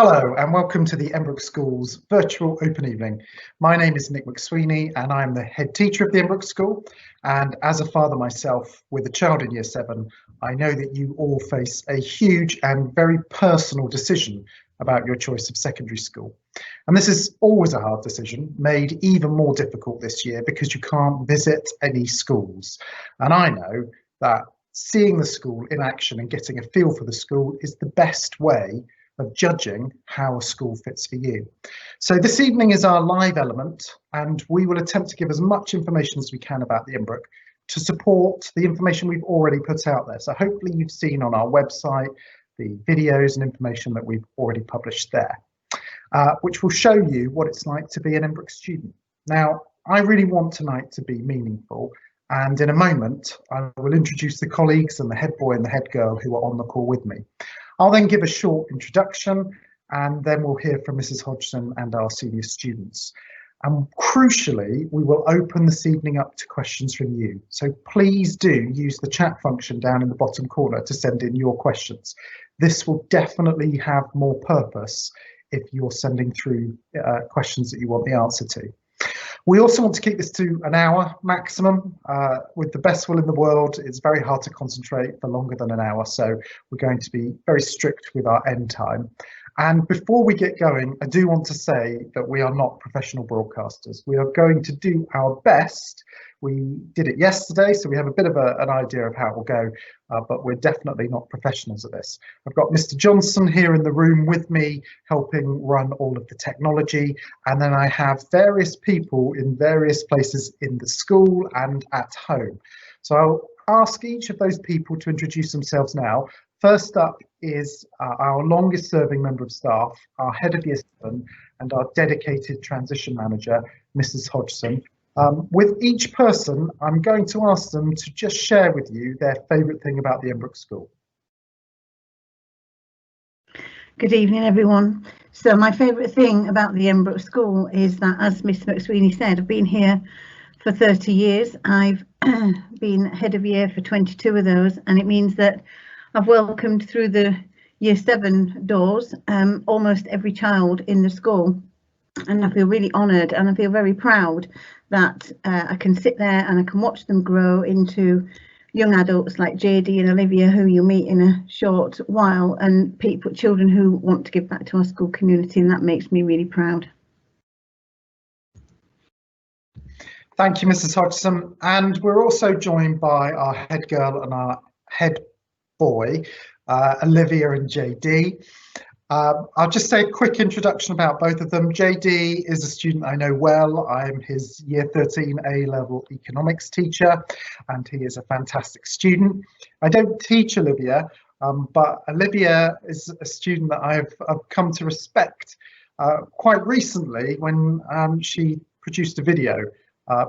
Hello and welcome to the Emmbrook School's virtual open evening. My name is Nick McSweeney and I'm the head teacher of the Emmbrook School, and as a father myself with a child in year 7, I know that you all face a huge and very personal decision about your choice of secondary school. And this is always a hard decision, made even more difficult this year because you can't visit any schools. And I know that seeing the school in action and getting a feel for the school is the best way of judging how a school fits for you. So this evening is our live element, and we will attempt to give as much information as we can about the Emmbrook to support the information we've already put out there. So hopefully you've seen on our website the videos and information that we've already published there, which will show you what it's like to be an Emmbrook student. Now, I really want tonight to be meaningful, and in a moment I will introduce the colleagues and the head boy and the head girl who are on the call with me. I'll then give a short introduction, and then we'll hear from Mrs. Hodgson and our senior students. And crucially, we will open this evening up to questions from you. So please do use the chat function down in the bottom corner to send in your questions. This will definitely have more purpose if you're sending through questions that you want the answer to. We also want to keep this to an hour maximum. With the best will in the world, it's very hard to concentrate for longer than an hour, so we're going to be very strict with our end time. And before we get going, I do want to say that we are not professional broadcasters. We are going to do our best. We did it yesterday, so we have a bit of an idea of how it will go, but we're definitely not professionals at this. I've got Mr. Johnson here in the room with me, helping run all of the technology, and then I have various people in various places in the school and at home. So I'll ask each of those people to introduce themselves now. First up is our longest serving member of staff, our head of year 7 and our dedicated transition manager, Mrs. Hodgson. With each person, I'm going to ask them to just share with you their favourite thing about the Emmbrook School. Good evening, everyone. So my favourite thing about the Emmbrook School is that, as Mr. McSweeney said, I've been here for 30 years. I've been head of year for 22 of those, and it means that I've welcomed through the year 7 doors almost every child in the school, and I feel really honoured and I feel very proud that I can sit there and I can watch them grow into young adults like JD and Olivia, who you'll meet in a short while, and children who want to give back to our school community, and that makes me really proud. Thank you, Mrs. Hodgson. And we're also joined by our head girl and our head boy, Olivia and JD. I'll just say a quick introduction about both of them. JD is a student I know well. I'm his year 13 A-level economics teacher, and he is a fantastic student. I don't teach Olivia, but Olivia is a student that I've come to respect quite recently when she produced a video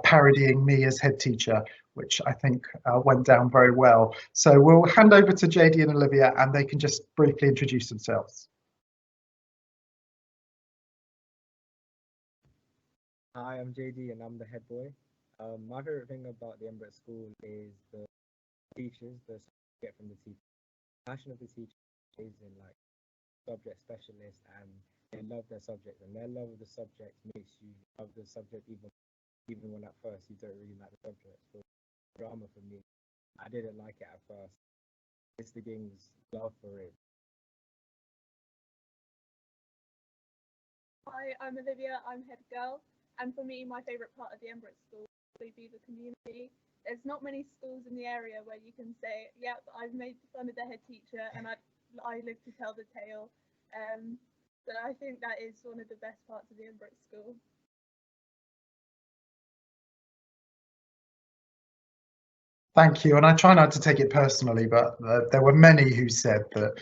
parodying me as head teacher, which I think went down very well. So we'll hand over to JD and Olivia, and they can just briefly introduce themselves. Hi, I'm JD and I'm the head boy. My favorite thing about the Emmbrook School is the teachers, the support you get from the teachers. The passion of the teachers is in like subject specialists, and they love their subject, and their love of the subject makes you love the subject even when at first you don't really like the subject. So drama for me, I didn't like it at first. It's the gang's love for it. Hi, I'm Olivia, I'm head girl, and for me my favourite part of the Emmbrook School would be the community. There's not many schools in the area where you can say, yep, I've made fun of the head teacher and I live to tell the tale. So I think that is one of the best parts of the Emmbrook School. Thank you, and I try not to take it personally, but there were many who said that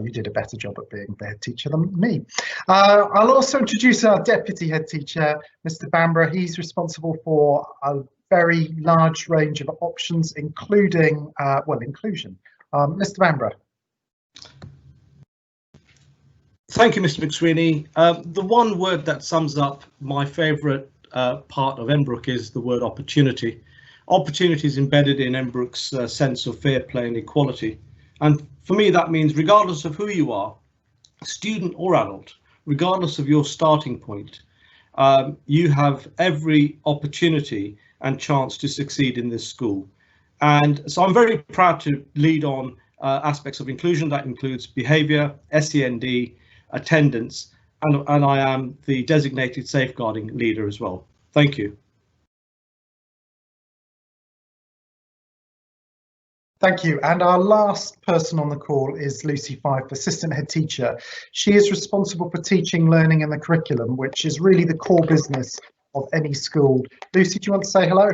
you did a better job at being the head teacher than me. I'll also introduce our deputy head teacher, Mr. Bamber. He's responsible for a very large range of options, including, inclusion. Mr. Bamber. Thank you, Mr. McSweeney. The one word that sums up my favourite part of Emmbrook is the word opportunity. Opportunity is embedded in Emmbrook's sense of fair play and equality. And for me, that means regardless of who you are, student or adult, regardless of your starting point, you have every opportunity and chance to succeed in this school. And so I'm very proud to lead on aspects of inclusion. That includes behaviour, SEND, attendance, and I am the designated safeguarding leader as well. Thank you. Thank you. And our last person on the call is Lucy Fife, Assistant Head Teacher. She is responsible for teaching, learning and the curriculum, which is really the core business of any school. Lucy, do you want to say hello?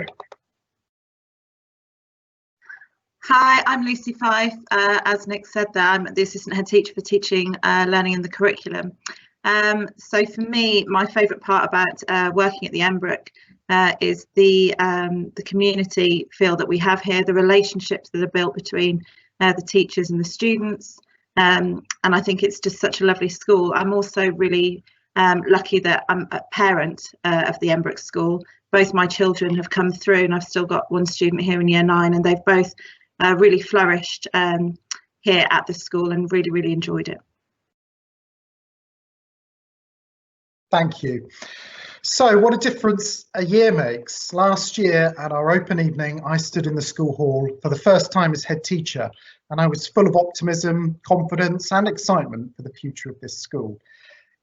Hi, I'm Lucy Fife. As Nick said there, I'm the Assistant Head Teacher for teaching, learning and the curriculum. So for me, my favourite part about working at the Emmbrook is the community feel that we have here, the relationships that are built between the teachers and the students, and I think it's just such a lovely school. I'm also really lucky that I'm a parent of the Emmbrook school. Both my children have come through, and I've still got one student here in Year 9, and they've both really flourished here at the school and really enjoyed it. Thank you. So what a difference a year makes. Last year at our open evening, I stood in the school hall for the first time as head teacher, and I was full of optimism, confidence and excitement for the future of this school.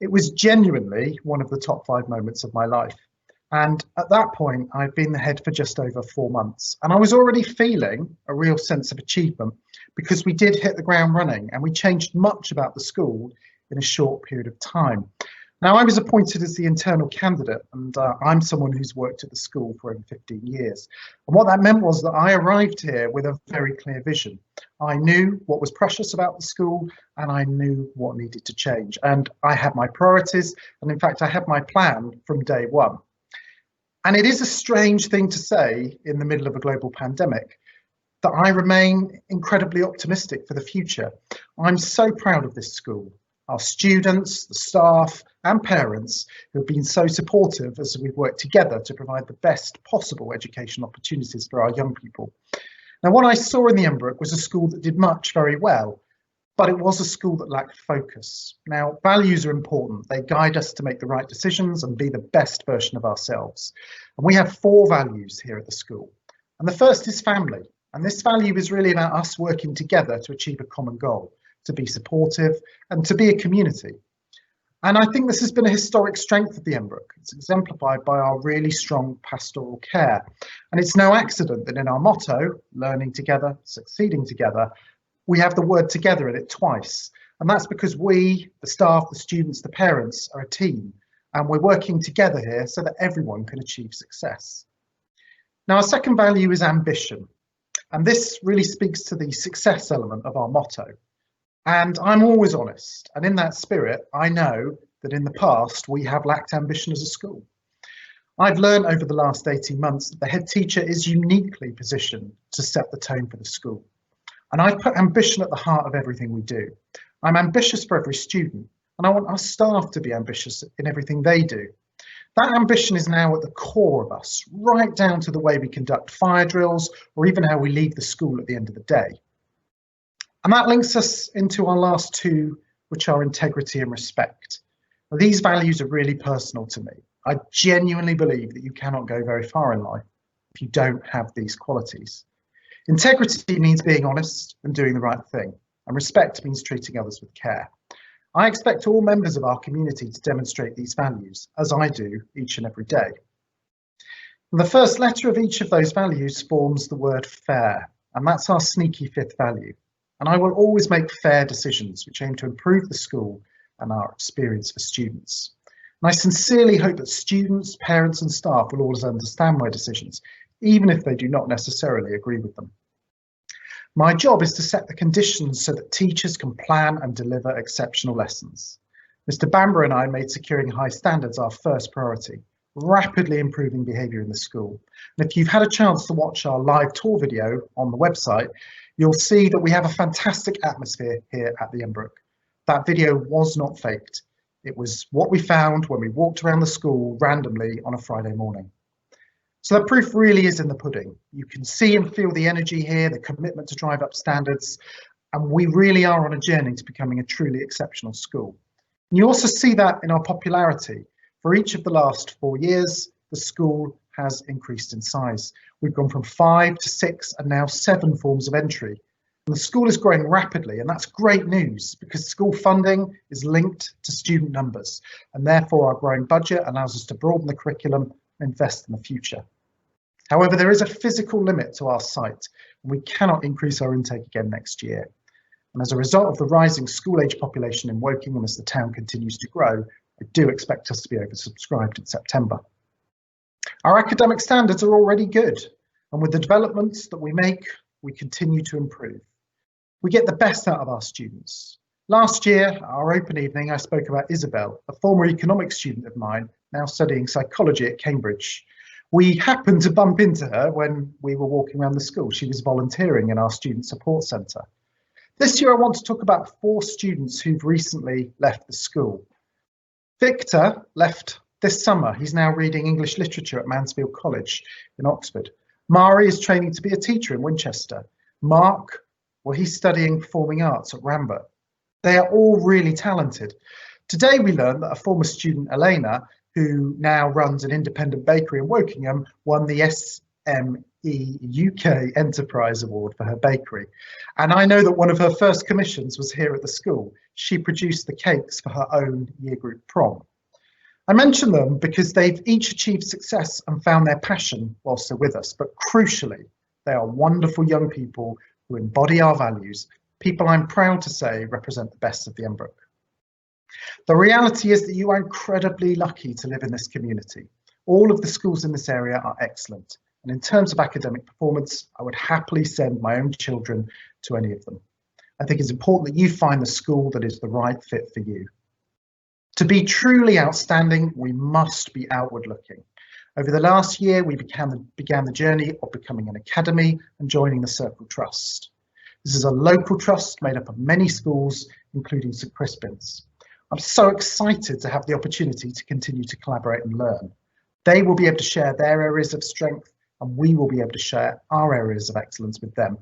It was genuinely one of the top 5 moments of my life. And at that point, I'd been the head for just over 4 months, and I was already feeling a real sense of achievement because we did hit the ground running and we changed much about the school in a short period of time. Now, I was appointed as the internal candidate, and I'm someone who's worked at the school for over 15 years. And what that meant was that I arrived here with a very clear vision. I knew what was precious about the school, and I knew what needed to change. And I had my priorities, and in fact, I had my plan from day one. And it is a strange thing to say in the middle of a global pandemic, that I remain incredibly optimistic for the future. I'm so proud of this school, our students, the staff and parents who have been so supportive as we've worked together to provide the best possible education opportunities for our young people. Now, what I saw in the Emmbrook was a school that did much very well, but it was a school that lacked focus. Now, values are important. They guide us to make the right decisions and be the best version of ourselves. And we have 4 values here at the school. And the first is family. And this value is really about us working together to achieve a common goal, to be supportive and to be a community. And I think this has been a historic strength of the Emmbrook. It's exemplified by our really strong pastoral care. And it's no accident that in our motto, learning together, succeeding together, we have the word together in it twice. And that's because we, the staff, the students, the parents, are a team. And we're working together here so that everyone can achieve success. Now, our second value is ambition. And this really speaks to the success element of our motto. And I'm always honest, and in that spirit, I know that in the past we have lacked ambition as a school. I've learned over the last 18 months that the head teacher is uniquely positioned to set the tone for the school. And I've put ambition at the heart of everything we do. I'm ambitious for every student, and I want our staff to be ambitious in everything they do. That ambition is now at the core of us, right down to the way we conduct fire drills, or even how we leave the school at the end of the day. And that links us into our last 2, which are integrity and respect. Now, these values are really personal to me. I genuinely believe that you cannot go very far in life if you don't have these qualities. Integrity means being honest and doing the right thing, and respect means treating others with care. I expect all members of our community to demonstrate these values, as I do each and every day. And the first letter of each of those values forms the word fair, and that's our sneaky 5th value. And I will always make fair decisions which aim to improve the school and our experience for students. And I sincerely hope that students, parents and staff will always understand my decisions, even if they do not necessarily agree with them. My job is to set the conditions so that teachers can plan and deliver exceptional lessons. Mr. Bamber and I made securing high standards our first priority, rapidly improving behaviour in the school. And if you've had a chance to watch our live tour video on the website, you'll see that we have a fantastic atmosphere here at the Emmbrook. That video was not faked. It was what we found when we walked around the school randomly on a Friday morning. So the proof really is in the pudding. You can see and feel the energy here, the commitment to drive up standards. and we really are on a journey to becoming a truly exceptional school. And you also see that in our popularity. For each of the last 4 years, the school has increased in size. We've gone from 5 to 6 and now 7 forms of entry. And the school is growing rapidly, and that's great news because school funding is linked to student numbers, and therefore our growing budget allows us to broaden the curriculum and invest in the future. However, there is a physical limit to our site, and we cannot increase our intake again next year. And as a result of the rising school-age population in Wokingham as the town continues to grow, I do expect us to be oversubscribed in September. Our academic standards are already good, and with the developments that we make, we continue to improve. We get the best out of our students. Last year, at our open evening, I spoke about Isabel, a former economics student of mine, now studying psychology at Cambridge. We happened to bump into her when we were walking around the school. She was volunteering in our student support centre. This year, I want to talk about 4 students who've recently left the school. Victor left this summer. He's now reading English literature at Mansfield College in Oxford. Mari is training to be a teacher in Winchester. Mark, well, he's studying performing arts at Rambert. They are all really talented. Today we learned that a former student, Elena, who now runs an independent bakery in Wokingham, won the SME UK Enterprise Award for her bakery. And I know that one of her first commissions was here at the school. She produced the cakes for her own year group prom. I mention them because they've each achieved success and found their passion whilst they're with us, but crucially, they are wonderful young people who embody our values, people I'm proud to say represent the best of the Emmbrook. The reality is that you are incredibly lucky to live in this community. All of the schools in this area are excellent, and in terms of academic performance, I would happily send my own children to any of them. I think it's important that you find the school that is the right fit for you. To be truly outstanding, we must be outward looking. Over the last year, we began the journey of becoming an academy and joining the Circle Trust. This is a local trust made up of many schools, including St Crispin's. I'm so excited to have the opportunity to continue to collaborate and learn. They will be able to share their areas of strength, and we will be able to share our areas of excellence with them.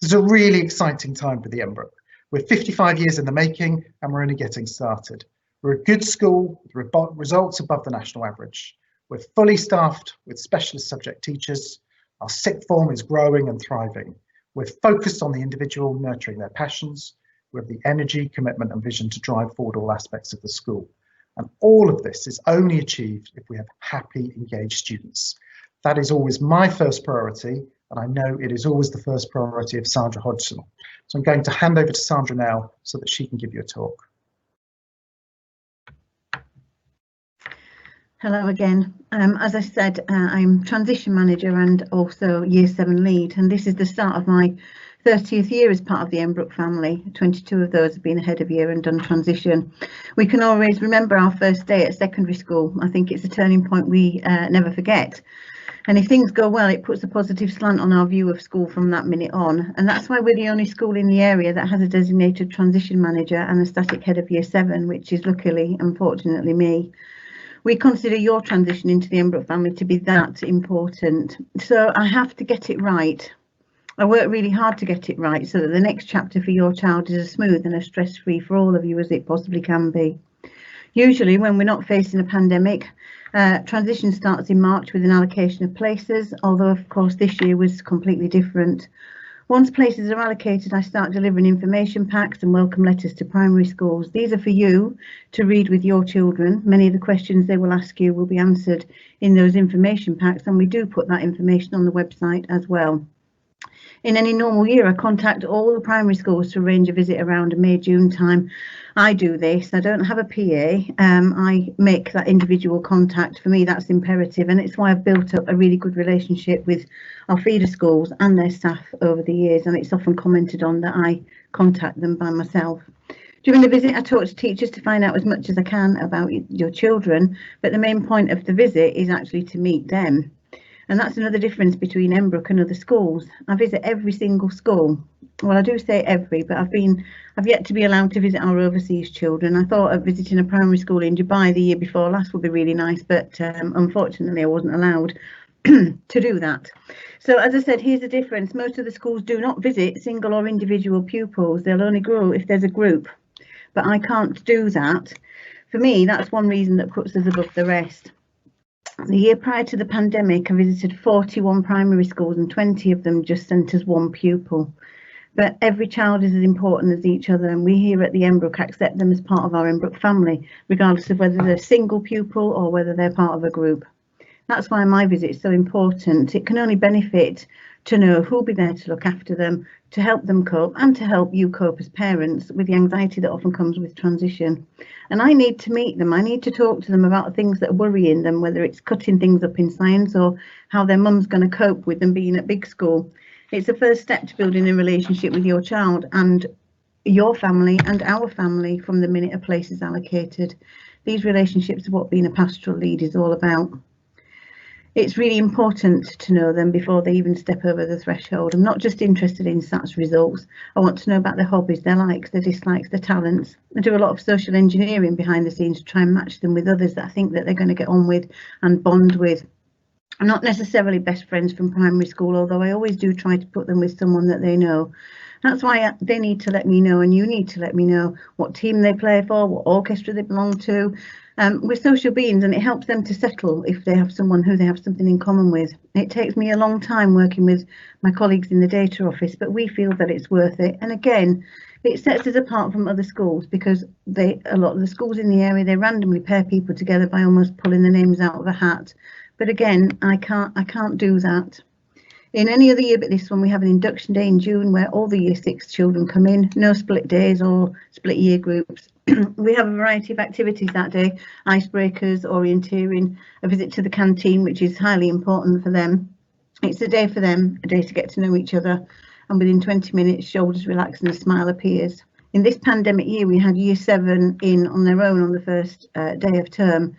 This is a really exciting time for the Emmbrook. We're 55 years in the making, and we're only getting started. We're a good school with results above the national average. We're fully staffed with specialist subject teachers. Our sixth form is growing and thriving. We're focused on the individual, nurturing their passions. We have the energy, commitment and vision to drive forward all aspects of the school. And all of this is only achieved if we have happy, engaged students. That is always my first priority, and I know it is always the first priority of Sandra Hodgson. So I'm going to hand over to Sandra now so that she can give you a talk. Hello again. As I said, I'm transition manager and also year 7 lead, and this is the start of my 30th year as part of the Emmbrook family. 22 of those have been ahead of year and done transition. We can always remember our first day at secondary school. I think it's a turning point we never forget. And if things go well, it puts a positive slant on our view of school from that minute on. And that's why we're the only school in the area that has a designated transition manager and a static head of year 7, which is luckily, unfortunately, me. We consider your transition into the Emmbrook family to be that important. So I have to get it right. I work really hard to get it right so that the next chapter for your child is as smooth and as stress-free for all of you as it possibly can be. Usually when we're not facing a pandemic, transition starts in March with an allocation of places, although of course this year was completely different. Once places are allocated, I start delivering information packs and welcome letters to primary schools. These are for you to read with your children. Many of the questions they will ask you will be answered in those information packs, and we do put that information on the website as well. In any normal year, I contact all the primary schools to arrange a visit around May, June time. I do this. I don't have a PA. I make that individual contact. For me, that's imperative, and it's why I've built up a really good relationship with our feeder schools and their staff over the years, and it's often commented on that I contact them by myself. During the visit, I talk to teachers to find out as much as I can about your children, but the main point of the visit is actually to meet them. And that's another difference between Emmbrook and other schools. I visit every single school. Well, I do say every, but I've yet to be allowed to visit our overseas children. I thought of visiting a primary school in Dubai the year before last would be really nice, but unfortunately I wasn't allowed. to do that. So as I said, here's the difference. Most of the schools do not visit single or individual pupils. They'll only grow if there's a group, but I can't do that. For me, that's one reason that puts us above the rest. The year prior to the pandemic, I visited 41 primary schools and 20 of them just sent us one pupil. But every child is as important as each other, and we here at the Emmbrook accept them as part of our Emmbrook family, regardless of whether they're a single pupil or whether they're part of a group. That's why my visit is so important. It can only benefit to know who'll be there to look after them, to help them cope, and to help you cope as parents with the anxiety that often comes with transition. And I need to meet them. I need to talk to them about things that are worrying them, whether it's cutting things up in science or how their mum's going to cope with them being at big school. It's the first step to building a relationship with your child and your family and our family from the minute a place is allocated. These relationships are what being a pastoral lead is all about. It's really important to know them before they even step over the threshold. I'm not just interested in SATs results. I want to know about their hobbies, their likes, their dislikes, their talents. I do a lot of social engineering behind the scenes to try and match them with others that I think that they're going to get on with and bond with. I'm not necessarily best friends from primary school, although I always do try to put them with someone that they know. That's why they need to let me know, and you need to let me know what team they play for, what orchestra they belong to. We're social beings, and it helps them to settle if they have someone who they have something in common with. It takes me a long time working with my colleagues in the data office, but we feel that it's worth it. And again, it sets us apart from other schools because a lot of the schools in the area, they randomly pair people together by almost pulling the names out of a hat. But again, I can't do that. In any other year but this one, we have an induction day in June where all the year 6 children come in, no split days or split year groups. We have a variety of activities that day, icebreakers, orienteering, a visit to the canteen, which is highly important for them. It's a day for them, a day to get to know each other, and within 20 minutes, shoulders relax and a smile appears. In this pandemic year, we had year 7 in on their own on the first day of term,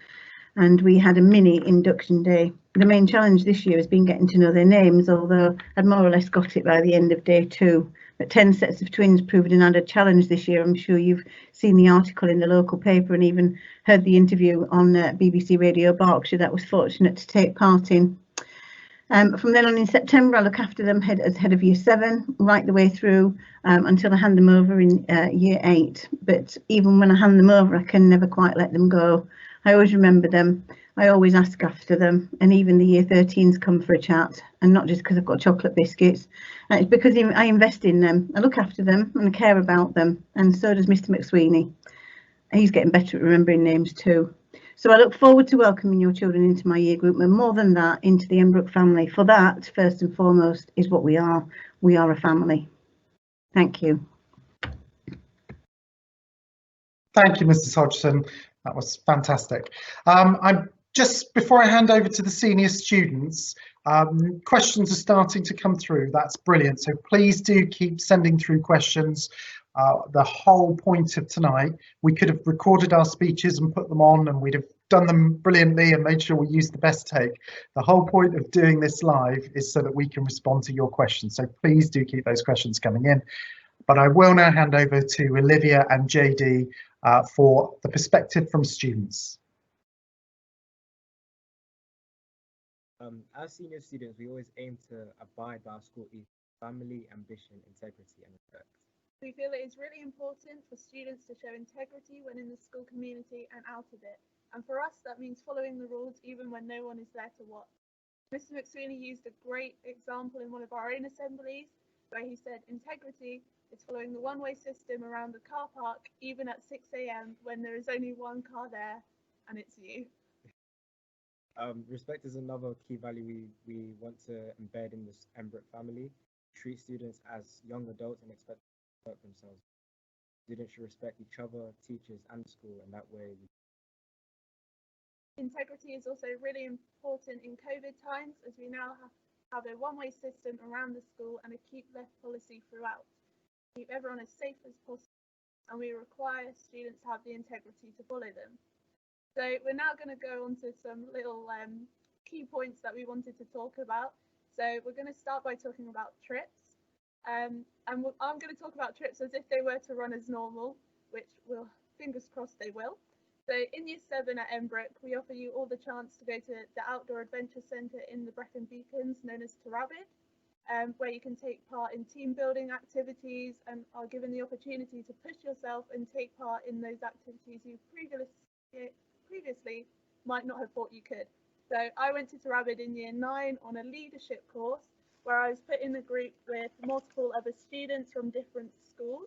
and we had a mini induction day. The main challenge this year has been getting to know their names, although I'd more or less got it by the end of day 2. But 10 sets of twins proved an added challenge this year. I'm sure you've seen the article in the local paper and even heard the interview on BBC Radio Berkshire that was fortunate to take part in. From then on in September, I look after them as head of year 7 right the way through until I hand them over in year 8. But even when I hand them over, I can never quite let them go. I always remember them. I always ask after them, and even the year 13s come for a chat, and not just because I've got chocolate biscuits. It's because I invest in them. I look after them and I care about them, and so does Mr. McSweeney. He's getting better at remembering names too. So I look forward to welcoming your children into my year group, and more than that, into the Emmbrook family. For that, first and foremost, is what we are. We are a family. Thank you. Thank you, Mrs. Hodgson. That was fantastic. I'm just before I hand over to the senior students, questions are starting to come through. That's brilliant. So please do keep sending through questions. The whole point of tonight, we could have recorded our speeches and put them on, and we'd have done them brilliantly and made sure we used the best take. The whole point of doing this live is so that we can respond to your questions. So please do keep those questions coming in. But I will now hand over to Olivia and JD for the perspective from students. As senior students, we always aim to abide by our school ethos, family, ambition, integrity, and respect. We feel it is really important for students to show integrity when in the school community and out of it. And for us, that means following the rules even when no one is there to watch. Mr. McSweeney used a great example in one of our own assemblies where he said integrity is following the one-way system around the car park even at 6 AM when there is only one car there and it's you. Respect is another key value we want to embed in this Emmbrook family. Treat students as young adults and expect them to work themselves. Students should respect each other, teachers, and school, and that way. Integrity is also really important in COVID times, as we now have a one-way system around the school and a keep left policy throughout. Keep everyone as safe as possible, and we require students to have the integrity to follow them. So we're now going to go on to some little key points that we wanted to talk about. So we're going to start by talking about trips. And I'm going to talk about trips as if they were to run as normal, which we'll fingers crossed they will. So in Year 7 at Emmbrook, we offer you all the chance to go to the Outdoor Adventure Centre in the Brecon Beacons, known as Tarabid, where you can take part in team building activities and are given the opportunity to push yourself and take part in those activities you previously might not have thought you could. So I went to Tarabid in Year 9 on a leadership course where I was put in a group with multiple other students from different schools,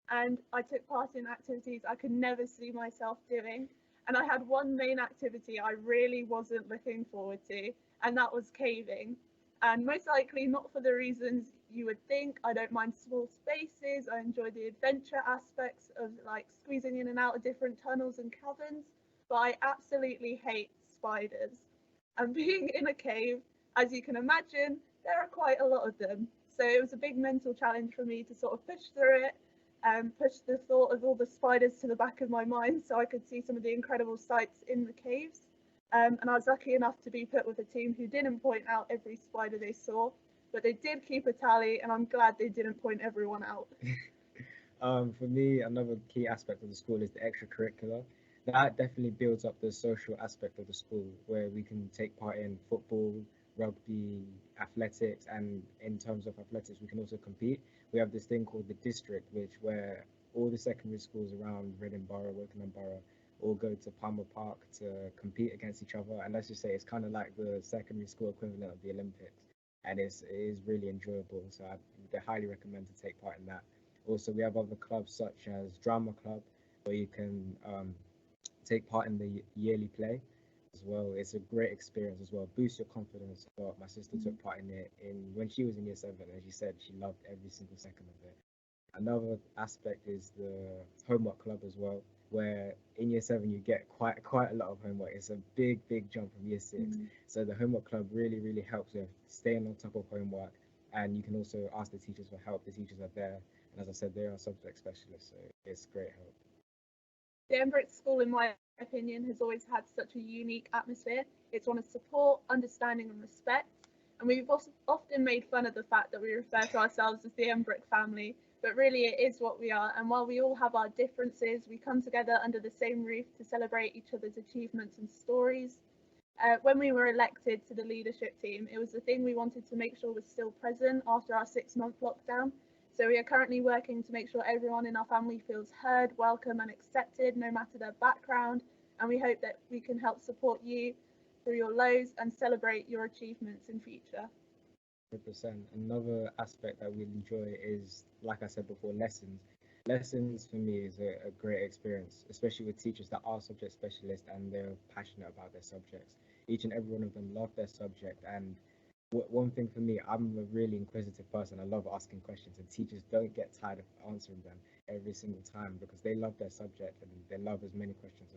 and I took part in activities I could never see myself doing. And I had one main activity I really wasn't looking forward to, and that was caving. And most likely not for the reasons you would think. I don't mind small spaces. I enjoy the adventure aspects of like squeezing in and out of different tunnels and caverns, but I absolutely hate spiders. And being in a cave, as you can imagine, there are quite a lot of them. So it was a big mental challenge for me to sort of push through it and push the thought of all the spiders to the back of my mind so I could see some of the incredible sights in the caves. And I was lucky enough to be put with a team who didn't point out every spider they saw, but they did keep a tally, and I'm glad they didn't point everyone out. For me, another key aspect of the school is the extracurricular. That definitely builds up the social aspect of the school, where we can take part in football, rugby, athletics, and in terms of athletics, we can also compete. We have this thing called the district, where all the secondary schools around Reading Borough, Wokingham Borough, all go to Palmer Park to compete against each other. And let's just say it's kind of like the secondary school equivalent of the Olympics, and it is really enjoyable. So I highly recommend to take part in that. Also, we have other clubs such as Drama Club, where you can take part in the yearly play as well. It's a great experience as well. Boost your confidence. Well, my sister took part in it when she was in Year 7, and she said she loved every single second of it. Another aspect is the homework club as well, where in Year 7 you get quite a lot of homework. It's a big jump from Year 6. So the homework club really helps with staying on top of homework, and you can also ask the teachers for help. The teachers are there, and as I said, they are subject specialists, so it's great help. The Emmbrook School, in my opinion, has always had such a unique atmosphere. It's one of support, understanding and respect, and we've often made fun of the fact that we refer to ourselves as the Emmbrook family, but really it is what we are. And while we all have our differences, we come together under the same roof to celebrate each other's achievements and stories. When we were elected to the leadership team, it was the thing we wanted to make sure was still present after our 6-month lockdown. So we are currently working to make sure everyone in our family feels heard, welcome and accepted, no matter their background. And we hope that we can help support you through your lows and celebrate your achievements in future. 100%. Another aspect that we enjoy is, like I said before, lessons. Lessons for me is a great experience, especially with teachers that are subject specialists and they're passionate about their subjects. Each and every one of them love their subject, and one thing for me, I'm a really inquisitive person. I love asking questions, and teachers don't get tired of answering them every single time because they love their subject and they love as many questions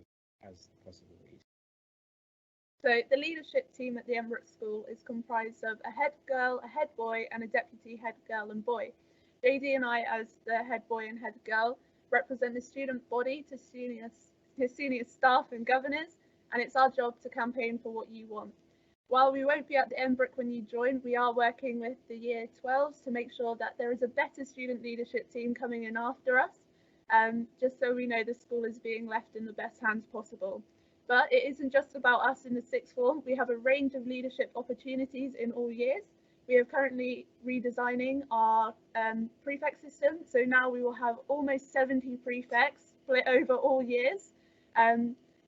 as possible. So the leadership team at the Emmbrook School is comprised of a head girl, a head boy and a deputy head girl and boy. JD and I, as the head boy and head girl, represent the student body to senior staff and governors, and it's our job to campaign for what you want. While we won't be at the Emmbrook when you join, we are working with the Year 12s to make sure that there is a better student leadership team coming in after us, just so we know the school is being left in the best hands possible. But it isn't just about us in the 6th form. We have a range of leadership opportunities in all years. We are currently redesigning our prefect system, so now we will have almost 70 prefects split over all years.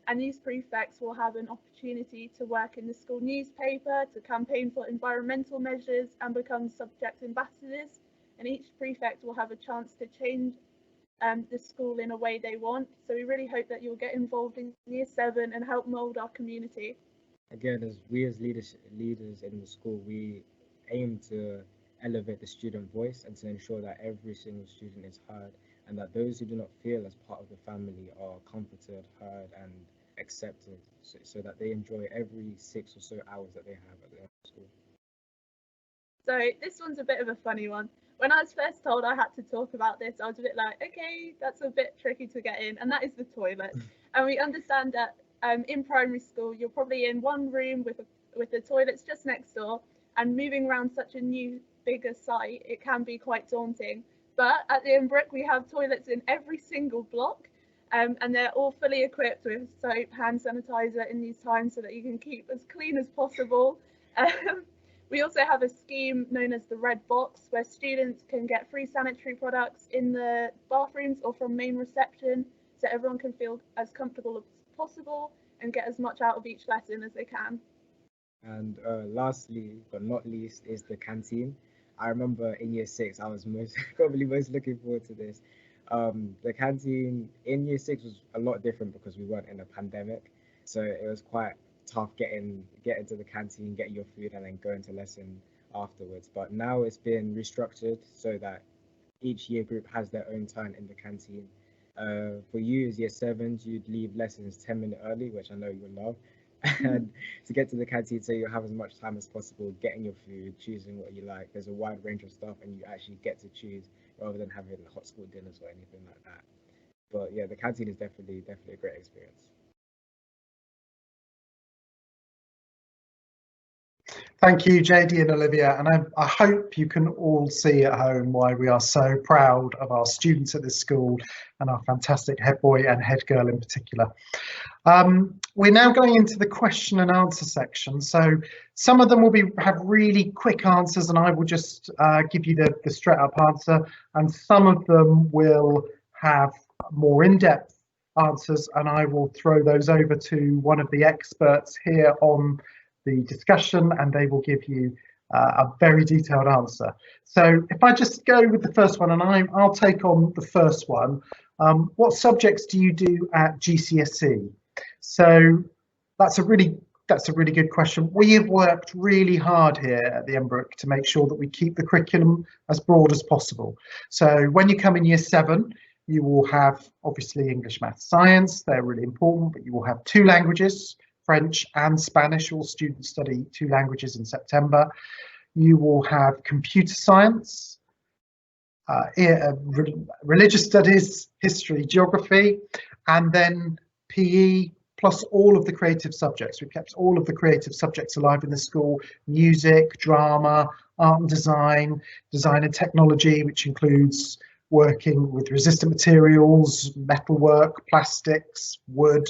And these prefects will have an opportunity to work in the school newspaper, to campaign for environmental measures and become subject ambassadors. And each prefect will have a chance to change the school in a way they want. So we really hope that you'll get involved in Year 7 and help mould our community. Again, as leaders in the school, we aim to elevate the student voice and to ensure that every single student is heard, and that those who do not feel as part of the family are comforted, heard and accepted, so that they enjoy every 6 or so hours that they have at the school. So this one's a bit of a funny one. When I was first told I had to talk about this, I was a bit like, okay, that's a bit tricky to get in, and that is the toilet. And we understand that in primary school, you're probably in one room with the toilets just next door, and moving around such a new, bigger site, it can be quite daunting. But at the Emmbrook, we have toilets in every single block, And they're all fully equipped with soap, hand sanitizer in these times so that you can keep as clean as possible. We also have a scheme known as the Red Box, where students can get free sanitary products in the bathrooms or from main reception, so everyone can feel as comfortable as possible and get as much out of each lesson as they can. And lastly, but not least, is the canteen. I remember in year 6, I was probably most looking forward to this. The canteen in year 6 was a lot different because we weren't in a pandemic, so it was quite tough getting to the canteen, getting your food, and then going to lesson afterwards. But now it's been restructured so that each year group has their own turn in the canteen. For you as year 7s, you'd leave lessons 10 minutes early, which I know you love, and to get to the canteen so you have as much time as possible getting your food, choosing what you like. There's a wide range of stuff and you actually get to choose rather than having hot school dinners or anything like that. But yeah, the canteen is definitely a great experience. Thank you, JD and Olivia, and I hope you can all see at home why we are so proud of our students at this school and our fantastic head boy and head girl in particular. We're now going into the question and answer section, so some of them will have really quick answers and I will just give you the straight up answer, and some of them will have more in-depth answers and I will throw those over to one of the experts here on the discussion and they will give you a very detailed answer. So if I just go with the first one, and I'll take on the first one. What subjects do you do at GCSE? So that's a really good question. We have worked really hard here at the Emmbrook to make sure that we keep the curriculum as broad as possible. So when you come in year 7, you will have obviously English, maths, science. They're really important, but you will have 2 languages, French and Spanish. All students study 2 languages in September. You will have computer science, religious studies, history, geography, and then PE, plus all of the creative subjects. We've kept all of the creative subjects alive in the school: music, drama, art and design, design and technology, which includes working with resistant materials, metalwork, plastics, wood,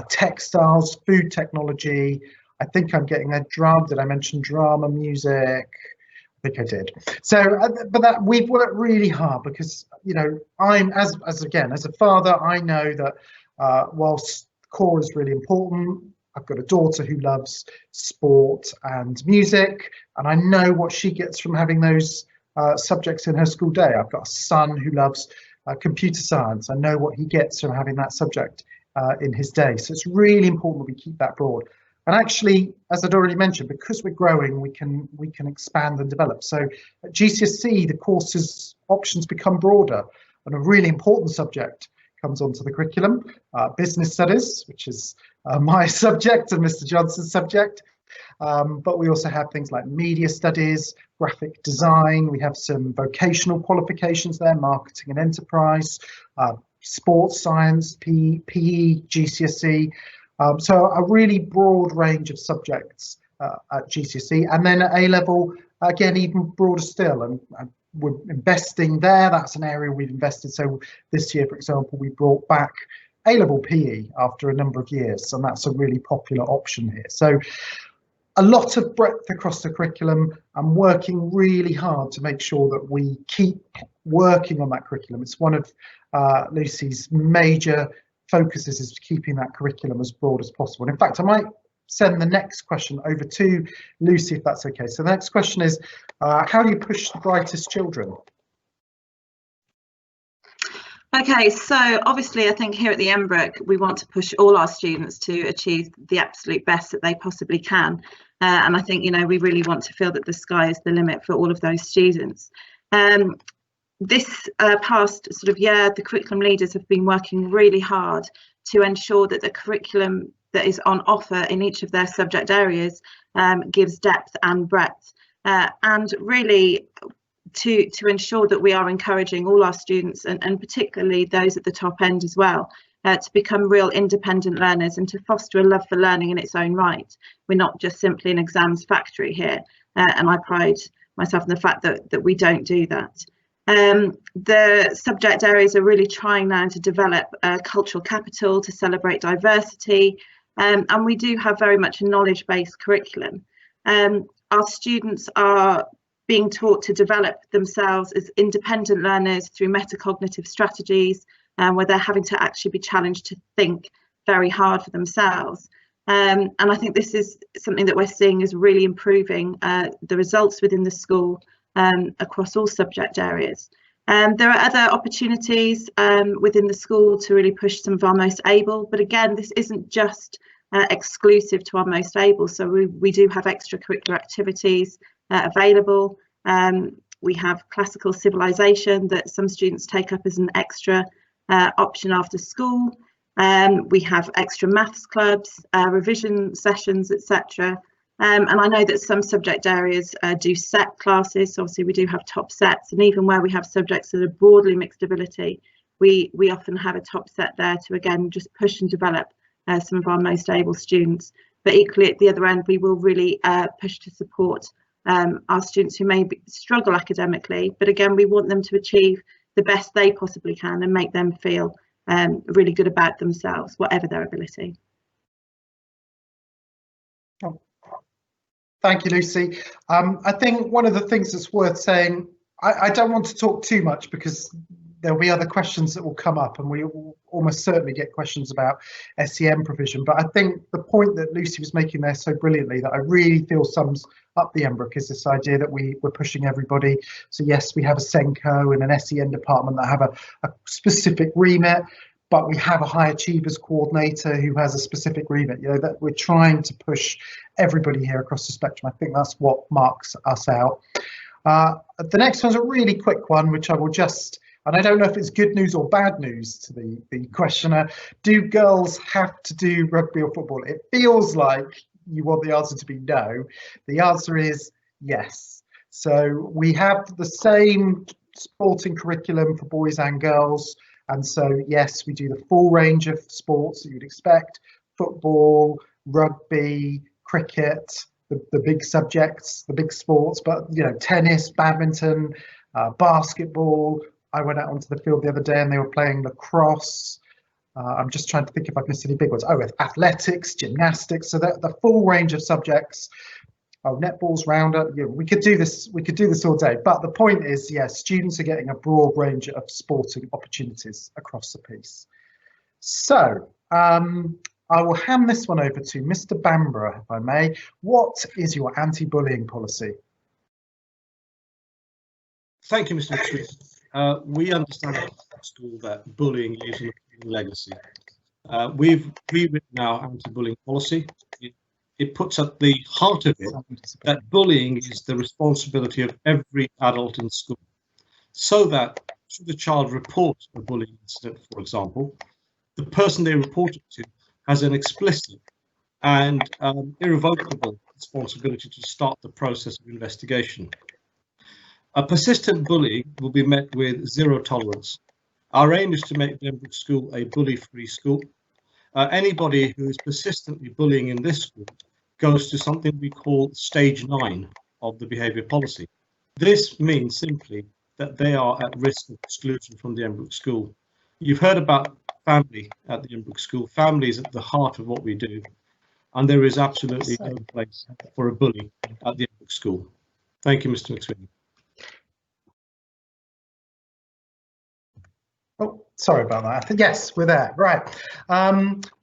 textiles, food technology. I think I'm getting a drum. Did I mention drama, music? I think I did. So, but that we've worked really hard because, you know, I'm as a father, I know that whilst core is really important, I've got a daughter who loves sport and music, and I know what she gets from having those subjects in her school day. I've got a son who loves computer science. I know what he gets from having that subject in his day. So it's really important that we keep that broad. And actually, as I'd already mentioned, because we're growing, we can expand and develop. So at GCSE, the courses options become broader, and a really important subject comes onto the curriculum, business studies, which is my subject and Mr. Johnson's subject. But we also have things like media studies, graphic design. We have some vocational qualifications there, marketing and enterprise, sports science, PE, GCSE. So a really broad range of subjects at GCSE, and then at A-level, again, even broader still, and we're investing there. That's an area we've invested. So this year, for example, we brought back A-level PE after a number of years, and that's a really popular option here. So a lot of breadth across the curriculum. I'm working really hard to make sure that we keep working on that curriculum. It's one of Lucy's major focuses, is keeping that curriculum as broad as possible. And in fact, I might send the next question over to Lucy, if that's okay. So the next question is, how do you push the brightest children? Okay, so obviously I think here at the Emmbrook we want to push all our students to achieve the absolute best that they possibly can, and I think, you know, we really want to feel that the sky is the limit for all of those students. This past sort of year, the curriculum leaders have been working really hard to ensure that the curriculum that is on offer in each of their subject areas gives depth and breadth, and really to ensure that we are encouraging all our students, and particularly those at the top end as well, to become real independent learners and to foster a love for learning in its own right. We're not just simply an exams factory here, and I pride myself in the fact that we don't do that. The subject areas are really trying now to develop a cultural capital to celebrate diversity, and we do have very much a knowledge-based curriculum. Our students are being taught to develop themselves as independent learners through metacognitive strategies, where they're having to actually be challenged to think very hard for themselves. And I think this is something that we're seeing is really improving the results within the school across all subject areas. There are other opportunities within the school to really push some of our most able, but again, this isn't just exclusive to our most able. So we do have extracurricular activities available. We have classical civilization that some students take up as an extra option after school. We have extra maths clubs, revision sessions, etc. And I know that some subject areas do set classes. So obviously we do have top sets, and even where we have subjects that are broadly mixed ability, we often have a top set there to again just push and develop some of our most able students. But equally at the other end, we will really push to support our students who may struggle academically, but again we want them to achieve the best they possibly can and make them feel really good about themselves, whatever their ability. Thank you, Lucy. I think one of the things that's worth saying, I don't want to talk too much because there'll be other questions that will come up, and we will almost certainly get questions about SEM provision. But I think the point that Lucy was making there so brilliantly that I really feel sums up the Emmbrook is this idea that we're pushing everybody. So yes, we have a SENCO and an SEN department that have a specific remit, but we have a high achievers coordinator who has a specific remit. You know, that we're trying to push everybody here across the spectrum. I think that's what marks us out. The next one's a really quick one, which I will just, and I don't know if it's good news or bad news to the questioner. Do girls have to do rugby or football? It feels like you want the answer to be no. The answer is yes. So we have the same sporting curriculum for boys and girls. And so, yes, we do the full range of sports that you'd expect: football, rugby, cricket, the big subjects, the big sports, but, you know, tennis, badminton, basketball. I went out onto the field the other day and they were playing lacrosse. I'm just trying to think if I've missed any big ones. Oh, athletics, gymnastics, so the full range of subjects. Oh, netball's roundup. Yeah, we could do this all day. But the point is, yes, students are getting a broad range of sporting opportunities across the piece. So I will hand this one over to Mr. Bamborough, if I may. What is your anti-bullying policy? Thank you, Mr. McSweeney. We understand at school that bullying is an legacy. We've rewritten our anti-bullying policy. It puts at the heart of it that bullying is the responsibility of every adult in school, so that should the child report a bullying incident, for example, the person they report it to has an explicit and irrevocable responsibility to start the process of investigation. A persistent bullying will be met with zero tolerance. Our aim is to make the Emmbrook School a bully-free school. Anybody who is persistently bullying in this school goes to something we call stage 9 of the behaviour policy. This means simply that they are at risk of exclusion from the Emmbrook School. You've heard about family at the Emmbrook School. Family is at the heart of what we do, and there is absolutely no place for a bully at the Emmbrook School. Thank you, Mr. McSweeney. Oh, sorry about that. Yes, we're there. Right.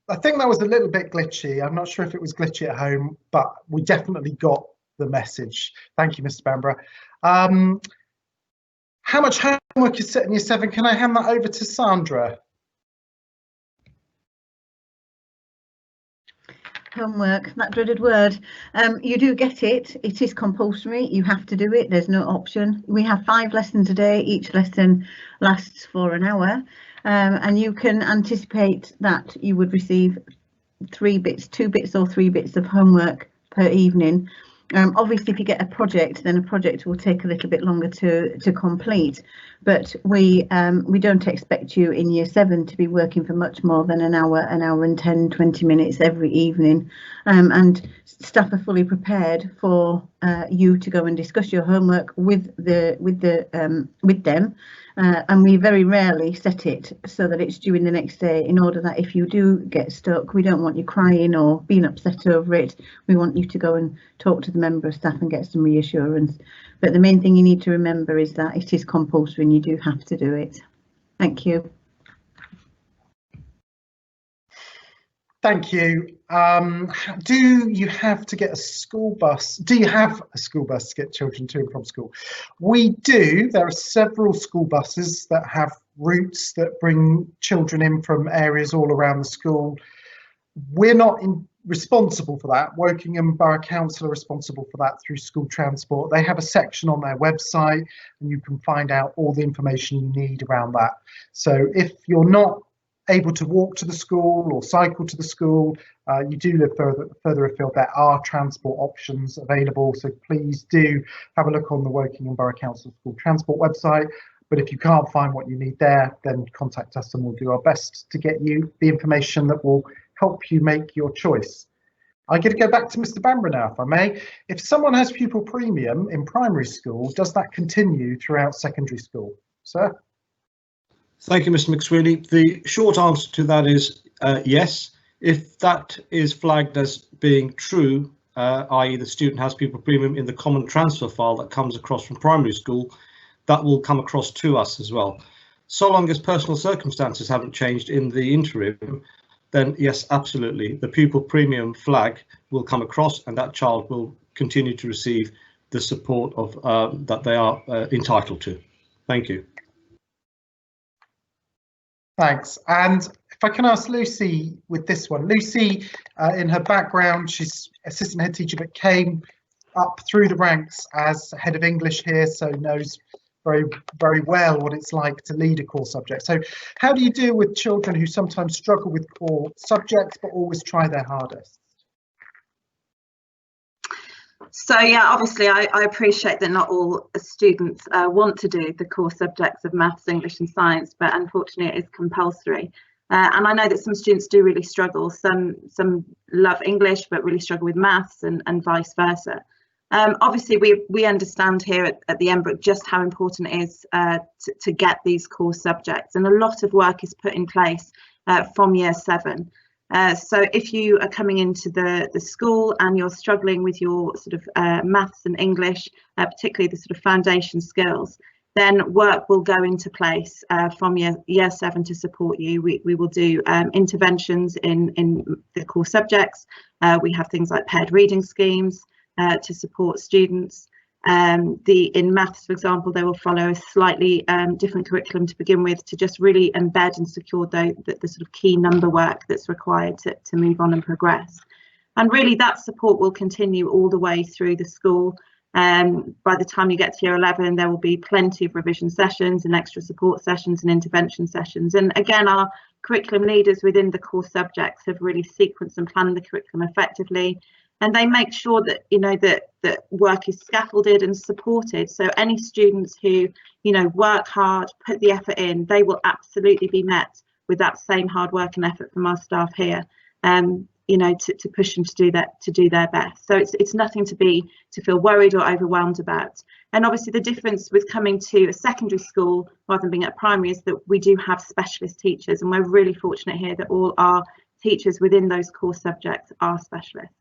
I think that was a little bit glitchy. I'm not sure if it was glitchy at home, but we definitely got the message. Thank you, Mr. Bamborough. How much homework is set in year 7? Can I hand that over to Sandra? Homework, that dreaded word. You do get it. It is compulsory. You have to do it. There's no option. We have 5 lessons a day. Each lesson lasts for an hour. And you can anticipate that you would receive 2 bits or 3 bits of homework per evening. Obviously, if you get a project, then a project will take a little bit longer to complete. But we don't expect you in year 7 to be working for much more than an hour and 10, 20 minutes every evening. And staff are fully prepared for you to go and discuss your homework with them, and we very rarely set it so that it's due in the next day, in order that if you do get stuck, we don't want you crying or being upset over it. We want you to go and talk to the member of staff and get some reassurance. But the main thing you need to remember is that it is compulsory and you do have to do it. Thank you. Thank you. Do you have to get a school bus? Do you have a school bus to get children to and from school? We do. There are several school buses that have routes that bring children in from areas all around the school. We're not responsible for that. Wokingham Borough Council are responsible for that through school transport. They have a section on their website and you can find out all the information you need around that. So if you're not able to walk to the school or cycle to the school, you do live further afield, there are transport options available. So please do have a look on the Wokingham Borough Council School Transport website. But if you can't find what you need there, then contact us and we'll do our best to get you the information that will help you make your choice. I'm going to go back to Mr. Bamber now, if I may. If someone has pupil premium in primary school, does that continue throughout secondary school? Sir? Thank you, Mr. McSweeney. The short answer to that is yes. If that is flagged as being true, i.e. the student has pupil premium in the common transfer file that comes across from primary school, that will come across to us as well. So long as personal circumstances haven't changed in the interim, then yes, absolutely. The pupil premium flag will come across and that child will continue to receive the support of that they are entitled to. Thank you. Thanks. And if I can ask Lucy with this one. Lucy, in her background, she's assistant head teacher, but came up through the ranks as head of English here, so knows very well what it's like to lead a core subject. So how do you deal with children who sometimes struggle with core subjects, but always try their hardest? So yeah, obviously I appreciate that not all students want to do the core subjects of maths, English and science, but unfortunately it is compulsory. And I know that some students do really struggle. Some love English but really struggle with maths and vice versa. Obviously we understand here at the Emmbrook just how important it is to get these core subjects, and a lot of work is put in place from year 7. So if you are coming into the school and you're struggling with your sort of maths and English, particularly the sort of foundation skills, then work will go into place from year 7 to support you. We will do interventions in the core subjects. We have things like paired reading schemes to support students. In maths, for example, they will follow a slightly different curriculum to begin with, to just really embed and secure the sort of key number work that's required to move on and progress. And really that support will continue all the way through the school. By the time you get to year 11, there will be plenty of revision sessions and extra support sessions and intervention sessions. And again, our curriculum leaders within the core subjects have really sequenced and planned the curriculum effectively. And they make sure that, you know, that work is scaffolded and supported. So any students who, you know, work hard, put the effort in, they will absolutely be met with that same hard work and effort from our staff here. You know, to push them to do their best. So it's nothing to feel worried or overwhelmed about. And obviously the difference with coming to a secondary school rather than being at primary is that we do have specialist teachers, and we're really fortunate here that all our teachers within those core subjects are specialists.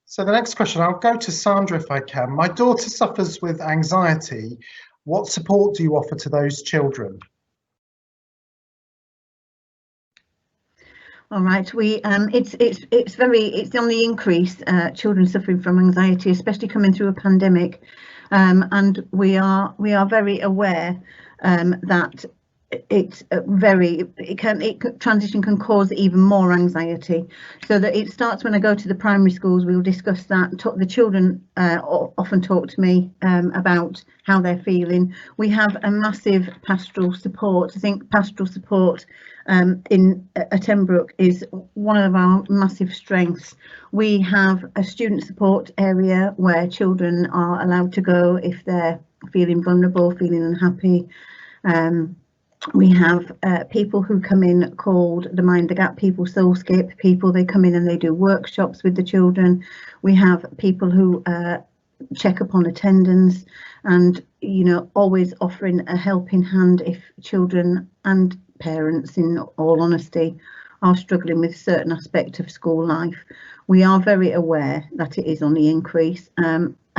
So the next question, I'll go to Sandra if I can. My daughter suffers with anxiety. What support do you offer to those children? All right, it's on the increase, children suffering from anxiety, especially coming through a pandemic, and we are very aware that transition can cause even more anxiety. So that it starts when I go to the primary schools. We'll discuss that. The children often talk to me about how they're feeling. We have a massive pastoral support. I think pastoral support at Emmbrook is one of our massive strengths. We have a student support area where children are allowed to go if they're feeling vulnerable, feeling unhappy. We have people who come in called the Mind the Gap people, Soul Skip people. They come in and they do workshops with the children. We have people who check up on attendance and, you know, always offering a helping hand if children and parents, in all honesty, are struggling with a certain aspect of school life. We are very aware that it is on the increase.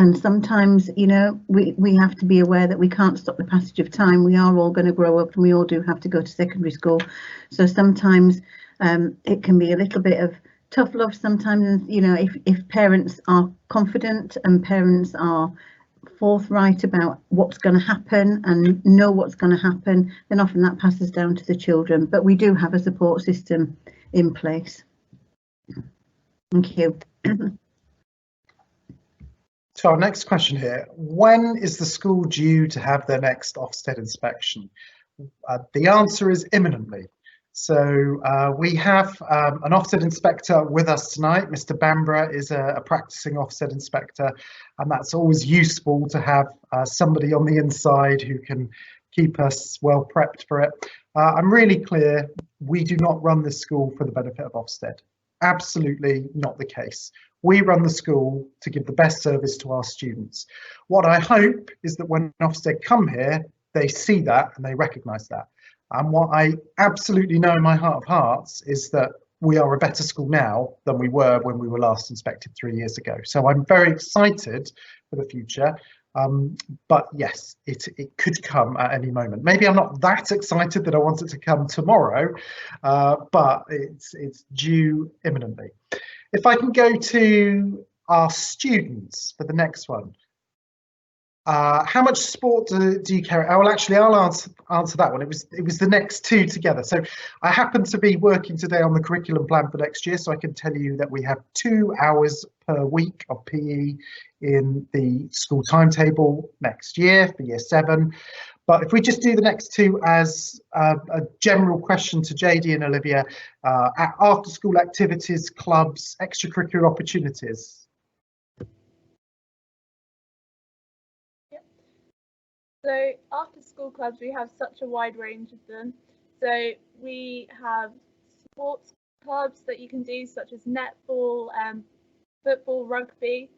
And sometimes, you know, we have to be aware that we can't stop the passage of time. We are all going to grow up and we all do have to go to secondary school. So sometimes it can be a little bit of tough love sometimes, you know, if parents are confident and parents are forthright about what's going to happen and know what's going to happen, then often that passes down to the children. But we do have a support system in place. Thank you. So our next question here, when is the school due to have their next Ofsted inspection? The answer is imminently. So we have an Ofsted inspector with us tonight. Mr. Bamborough is a practicing Ofsted inspector, and that's always useful to have somebody on the inside who can keep us well prepped for it. I'm really clear, we do not run this school for the benefit of Ofsted. Absolutely not the case. We run the school to give the best service to our students. What I hope is that when Ofsted come here, they see that and they recognise that. And what I absolutely know in my heart of hearts is that we are a better school now than we were when we were last inspected 3 years ago. So I'm very excited for the future. But yes, it could come at any moment. Maybe I'm not that excited that I want it to come tomorrow, but it's due imminently. If I can go to our students for the next one. How much sport do you carry? Oh, well, actually, I'll answer that one. It was the next two together. So I happen to be working today on the curriculum plan for next year, so I can tell you that we have 2 hours per week of PE in the school timetable next year for year 7. But if we just do the next two as a general question to JD and Olivia, after school activities, clubs, extracurricular opportunities. So after school clubs, we have such a wide range of them. So we have sports clubs that you can do, such as netball, football, rugby,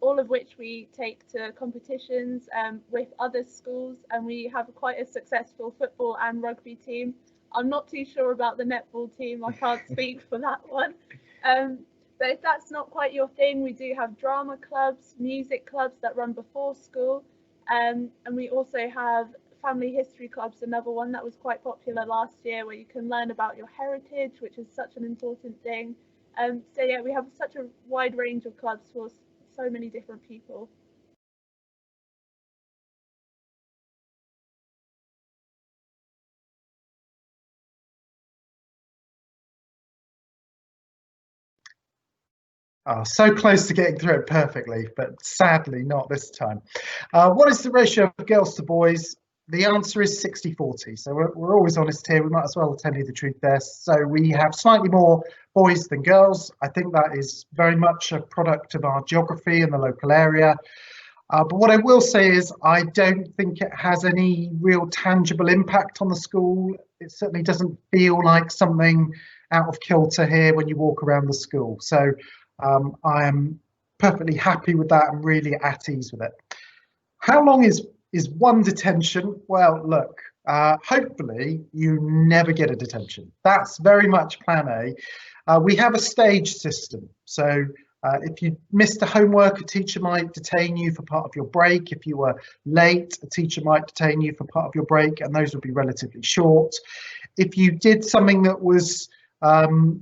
all of which we take to competitions with other schools, and we have quite a successful football and rugby team. I'm not too sure about the netball team, I can't speak for that one. But if that's not quite your thing, we do have drama clubs, music clubs that run before school. And we also have family history clubs, another one that was quite popular last year, where you can learn about your heritage, which is such an important thing. So yeah, we have such a wide range of clubs for so many different people. Oh, so close to getting through it perfectly, but sadly not this time. What is the ratio of girls to boys? The answer is 60-40. So we're always honest here. We might as well tell you the truth there. So we have slightly more boys than girls. I think that is very much a product of our geography and the local area. But what I will say is I don't think it has any real tangible impact on the school. It certainly doesn't feel like something out of kilter here when you walk around the school. So I am perfectly happy with that. I'm really at ease with it. How long is one detention? Well, look, hopefully you never get a detention. That's very much plan A. We have a stage system. So if you missed a homework, a teacher might detain you for part of your break. If you were late, a teacher might detain you for part of your break, and those would be relatively short. If you did something that was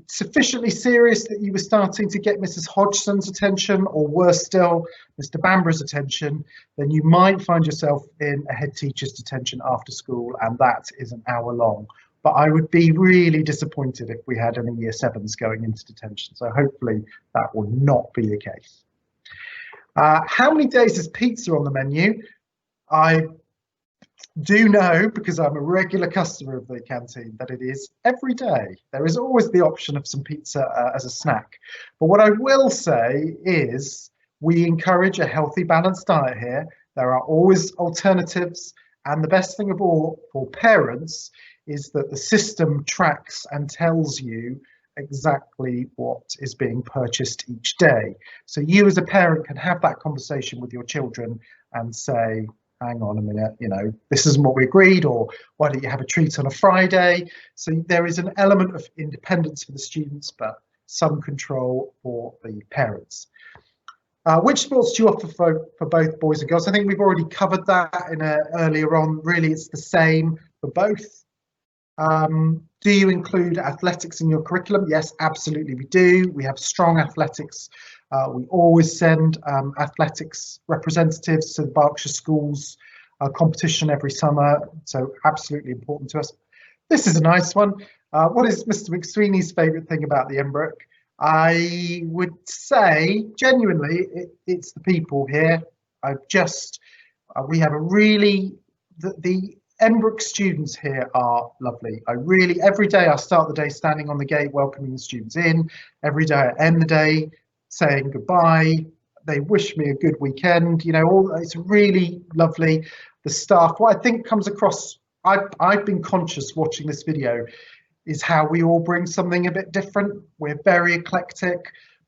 sufficiently serious that you were starting to get Mrs. Hodgson's attention, or worse still, Mr. Bamborough's attention, then you might find yourself in a head teacher's detention after school, and that is an hour long. But I would be really disappointed if we had any year 7s going into detention. So hopefully that will not be the case. How many days is pizza on the menu? I do know, because I'm a regular customer of the canteen, that it is every day. There is always the option of some pizza as a snack. But what I will say is we encourage a healthy, balanced diet here. There are always alternatives, And the best thing of all for parents is that the system tracks and tells you exactly what is being purchased each day. So you as a parent can have that conversation with your children and say, hang on a minute, you know, this isn't what we agreed, or why don't you have a treat on a Friday? So there is an element of independence for the students, but some control for the parents. Which sports do you offer for both boys and girls? I think we've already covered that earlier on. Really, it's the same for both. Do you include athletics in your curriculum? Yes, absolutely we do. We have strong athletics. We always send athletics representatives to the Berkshire Schools competition every summer, so absolutely important to us. This is a nice one. What is Mr. McSweeney's favourite thing about the Emmbrook? I would say, genuinely, it's the people here. We have a really, the Emmbrook students here are lovely. Every day I start the day standing on the gate welcoming the students in. Every day I end the day saying goodbye. They wish me a good weekend. You know, it's really lovely. The staff, what I think comes across, I've been conscious watching this video, is how we all bring something a bit different. We're very eclectic,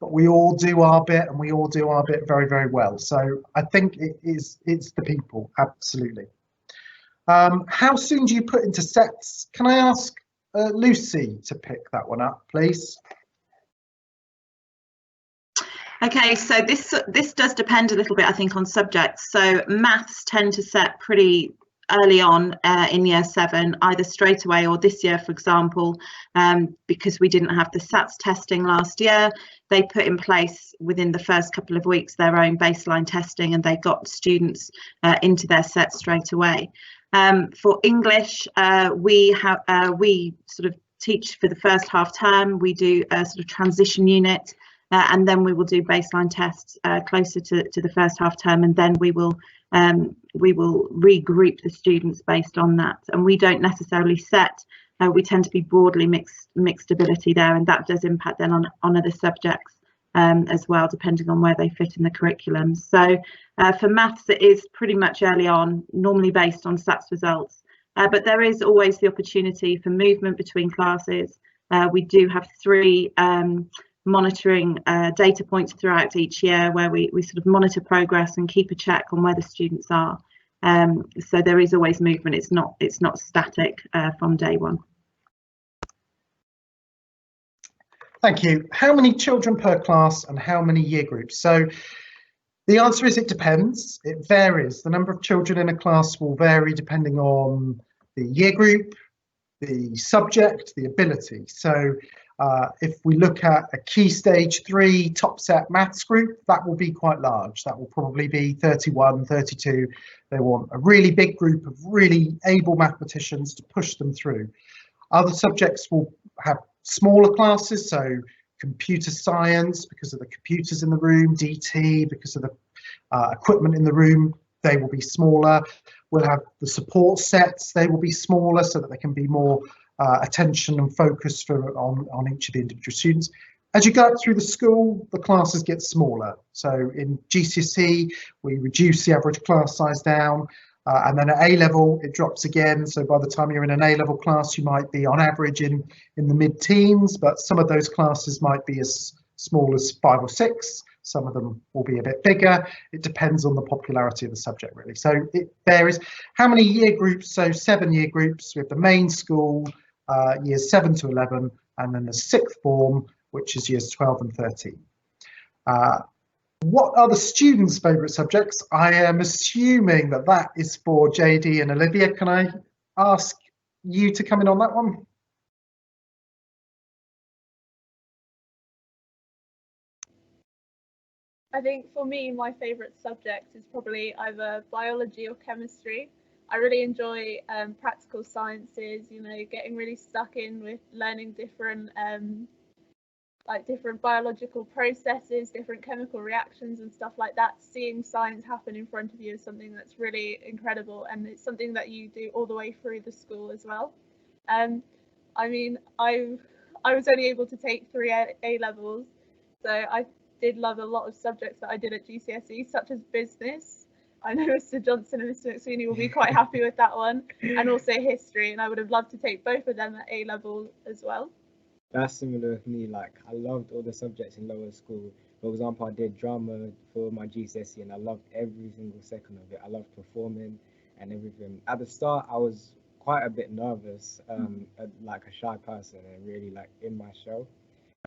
but we all do our bit, and we all do our bit very, very well. So I think it's the people, absolutely. How soon do you put into sets? Can I ask Lucy to pick that one up, please? Okay, so this does depend a little bit, I think, on subjects. So maths tend to set pretty early on in year 7, either straight away or this year, for example, because we didn't have the SATs testing last year, they put in place within the first couple of weeks their own baseline testing, and they got students into their sets straight away. For English, we sort of teach for the first half term. We do a sort of transition unit, and then we will do baseline tests closer to the first half term, and then we will regroup the students based on that. And we don't necessarily set. We tend to be broadly mixed ability there, and that does impact then on other subjects as well, depending on where they fit in the curriculum. So for maths, it is pretty much early on, normally based on SATs results, but there is always the opportunity for movement between classes. We do have 3 monitoring data points throughout each year, where we sort of monitor progress and keep a check on where the students are. So there is always movement. It's not static from day one. Thank you. How many children per class and how many year groups? So the answer is it depends. It varies. The number of children in a class will vary depending on the year group, the subject, the ability. So if we look at a Key Stage 3 top set maths group, that will be quite large. That will probably be 31, 32. They want a really big group of really able mathematicians to push them through. Other subjects will have smaller classes, so computer science, because of the computers in the room, DT, because of the equipment in the room, they will be smaller. We'll have the support sets, they will be smaller so that they can be more attention and focus on each of the individual students. As you go up through the school, the classes get smaller. So in GCSE, we reduce the average class size down, and then at A-level, it drops again. So by the time you're in an A-level class, you might be on average in the mid-teens, but some of those classes might be as small as 5 or 6. Some of them will be a bit bigger. It depends on the popularity of the subject, really. So it varies. How many year groups? So 7 year groups. We have the main school, years 7 to 11, and then the 6th form, which is years 12 and 13. What are the students' favourite subjects? I am assuming that is for JD and Olivia. Can I ask you to come in on that one? I think for me, my favourite subject is probably either biology or chemistry. I really enjoy practical sciences, you know, getting really stuck in with learning different different biological processes, different chemical reactions and stuff like that. Seeing science happen in front of you is something that's really incredible, and it's something that you do all the way through the school as well. I mean, I was only able to take 3 A levels, so I did love a lot of subjects that I did at GCSE, such as business. I know Mr. Johnson and Mr. McSweeney will be quite happy with that one, and also history, and I would have loved to take both of them at A level as well. That's similar with me. Like, I loved all the subjects in lower school. For example, I did drama for my GCSE and I loved every single second of it. I loved performing and everything. At the start, I was quite a bit nervous, like a shy person, and really like in my shell.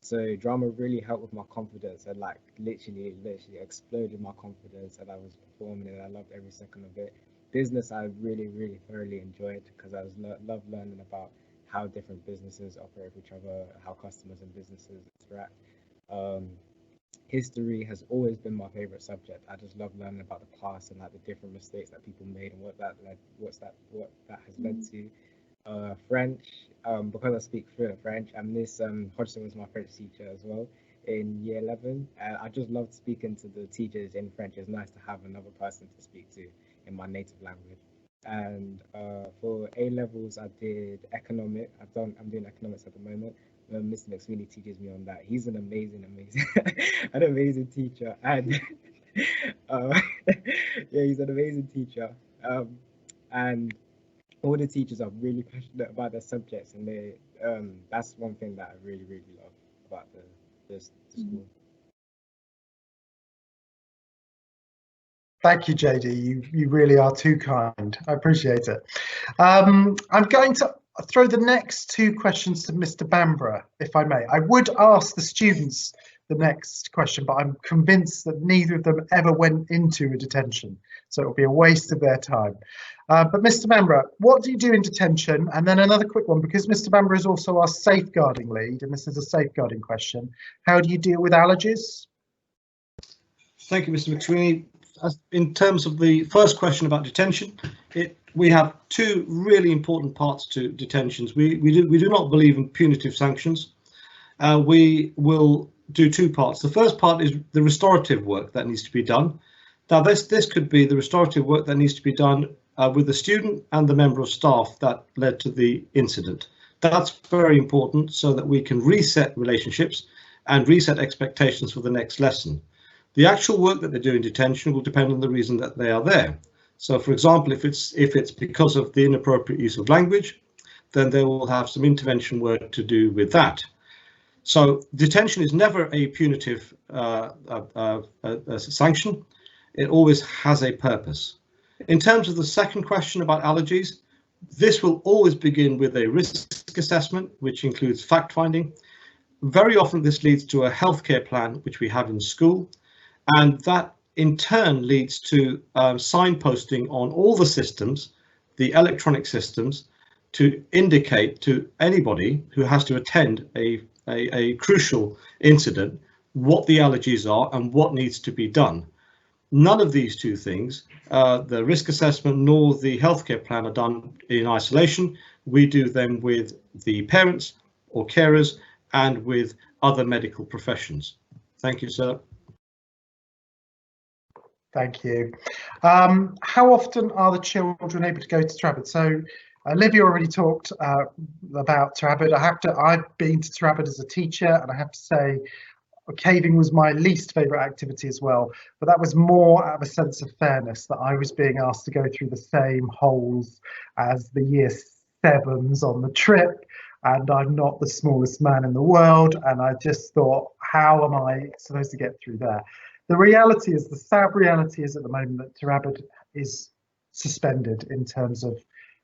So drama really helped with my confidence, and like literally exploded my confidence, and I was performing and I loved every second of it. Business I really thoroughly enjoyed because I was love learning about how different businesses operate with each other, how customers and businesses interact. History has always been my favorite subject. I just love learning about the past and like the different mistakes that people made and what that has led to. French, because I speak fluent French, and Miss Hodgson was my French teacher as well in year 11. I just loved speaking to the teachers in French. It's nice to have another person to speak to in my native language. And for A levels, I did economic. I'm doing economics at the moment. Mr. McSweeney teaches me on that. He's an amazing, an amazing teacher, and yeah, he's an amazing teacher. And all the teachers are really passionate about their subjects, and they that's one thing that I really love about the school. Thank you, JD. You really are too kind. I appreciate it. I'm going to throw the next two questions to Mr. Bamborough, if I may. I would ask the students the next question, but I'm convinced that neither of them ever went into a detention, so it will be a waste of their time. But Mr. Bamborough, what do you do in detention? And then another quick one, because Mr. Bamborough is also our safeguarding lead, and this is a safeguarding question. How do you deal with allergies? Thank you, Mr. McSweeney. In terms of the first question about detention, we have two really important parts to detentions. We do not believe in punitive sanctions. We will do two parts. The first part is the restorative work that needs to be done. Now, this could be the restorative work that needs to be done with the student and the member of staff that led to the incident. That's very important so that we can reset relationships and reset expectations for the next lesson. The actual work that they do in detention will depend on the reason that they are there. So, for example, if it's because of the inappropriate use of language, then they will have some intervention work to do with that. So detention is never a punitive sanction. It always has a purpose. In terms of the second question about allergies, this will always begin with a risk assessment, which includes fact finding. Very often this leads to a healthcare plan, which we have in school, and that in turn leads to signposting on all the systems, the electronic systems, to indicate to anybody who has to attend a crucial incident what the allergies are and what needs to be done. None of these two things, the risk assessment nor the healthcare plan, are done in isolation. We do them with the parents or carers and with other medical professions. Thank you, sir. Thank you. How often are the children able to go to Trafford? So Olivia already talked about Trafford. I've been to Trafford as a teacher, and I have to say caving was my least favourite activity as well, but that was more out of a sense of fairness, that I was being asked to go through the same holes as the year 7s on the trip, and I'm not the smallest man in the world, and I just thought, how am I supposed to get through there? The reality is, the sad reality is at the moment that Trafford is suspended in terms of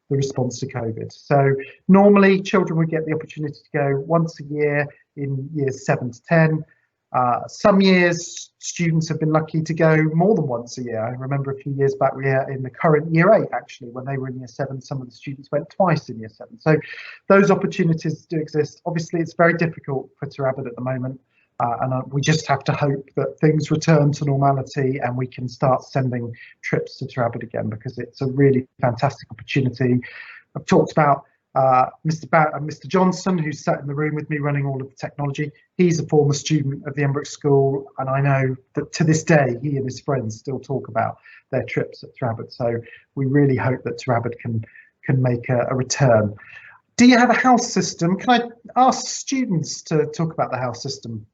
the response to COVID. So normally children would get the opportunity to go once a year in years 7 to 10. Some years students have been lucky to go more than once a year. I remember a few years back, we were in the current year 8, actually, when they were in year 7, some of the students went twice in year 7. So those opportunities do exist. Obviously, it's very difficult for Trafford at the moment. And we just have to hope that things return to normality and we can start sending trips to Trafford again, because it's a really fantastic opportunity. I've talked about Mr. Johnson, who's sat in the room with me running all of the technology. He's a former student of the Emmbrook School, and I know that to this day he and his friends still talk about their trips at Trafford. So we really hope that Trafford can make a return. Do you have a house system? Can I ask students to talk about the house system?